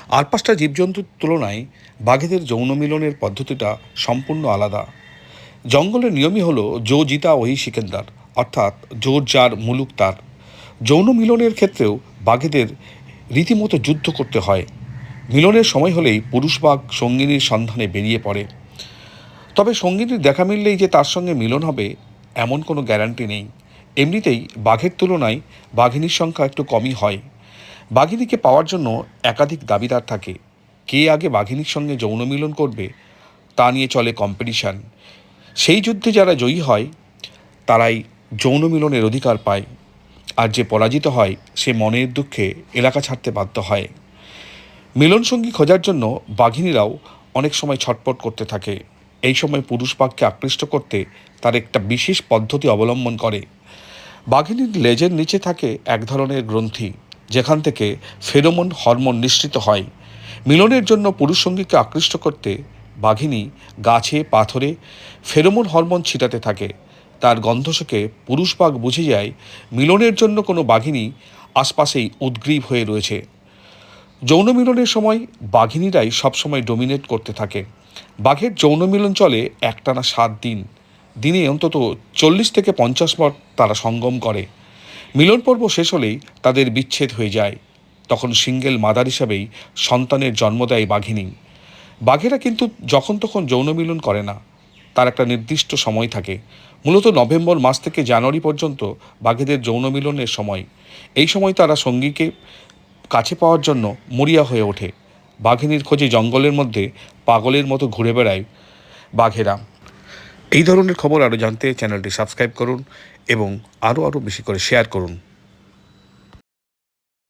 আর পাঁচটা জীবজন্তুর তুলনায় বাঘেদের যৌন মিলনের পদ্ধতিটা সম্পূর্ণ আলাদা। জঙ্গলের নিয়মই হলো জো জিতা ওই সিকেন্দার, অর্থাৎ জোর যার মুলুক তার। যৌন মিলনের ক্ষেত্রেও বাঘেদের রীতিমতো যুদ্ধ করতে হয়। মিলনের সময় হলেই পুরুষ বাঘ সঙ্গিনীর সন্ধানে বেরিয়ে পড়ে। তবে সঙ্গিনীর দেখা মিললেই যে তার সঙ্গে মিলন হবে এমন কোনো গ্যারান্টি নেই। এমনিতেই বাঘের তুলনায় বাঘিনীর সংখ্যা একটু কমই হয়। বাঘিনীকে পাওয়ার জন্য একাধিক দাবিদার থাকে। কে আগে বাঘিনীর সঙ্গে যৌন মিলন করবে তা নিয়ে চলে কম্পিটিশান। সেই যুদ্ধে যারা জয়ী হয় তারাই যৌন মিলনের অধিকার পায়, আর যে পরাজিত হয় সে মনের দুঃখে এলাকা ছাড়তে বাধ্য হয়। মিলনসঙ্গী খোঁজার জন্য বাঘিনীরাও অনেক সময় ছটপট করতে থাকে। এই সময় পুরুষ বাঘকে আকৃষ্ট করতে তার একটা বিশেষ পদ্ধতি অবলম্বন করে। বাঘিনীর লেজের নিচে থাকে এক ধরনের গ্রন্থি, যেখান থেকে ফেরোমন হরমোন নিঃসৃত হয়। মিলনের জন্য পুরুষ সঙ্গীকে আকৃষ্ট করতে বাঘিনী গাছে পাথরে ফেরোমন হরমোন ছিটাতে থাকে। তার গন্ধ শুকে পুরুষ বাঘ বুঝে যায় মিলনের জন্য কোনো বাঘিনী আশপাশেই উদ্গ্রীব হয়ে রয়েছে। যৌন মিলনের সময় বাঘিনীরাই সবসময় ডোমিনেট করতে থাকে। বাঘের যৌন মিলন চলে একটানা 7 দিন। দিনে অন্তত 40 থেকে 50 বার তারা সঙ্গম করে। মিলন পর্ব শেষ হলেই তাদের বিচ্ছেদ হয়ে যায়। তখন সিঙ্গেল মাদার হিসাবেই সন্তানের জন্ম দেয় বাঘিনী। বাঘেরা কিন্তু যখন তখন যৌন মিলন করে না, তার একটা নির্দিষ্ট সময় থাকে। মূলত নভেম্বর মাস থেকে জানুয়ারি পর্যন্ত বাঘেদের যৌন মিলনের সময়। এই সময় তারা সঙ্গীকে কাছে পাওয়ার জন্য মরিয়া হয়ে ওঠে। বাঘিনীর খোঁজে জঙ্গলের মধ্যে পাগলের মতো ঘুরে বেড়ায় বাঘেরা। এই ধরনের খবর আরও জানতে চ্যানেলটি সাবস্ক্রাইব করুন এবং আরও বেশি করে শেয়ার করুন।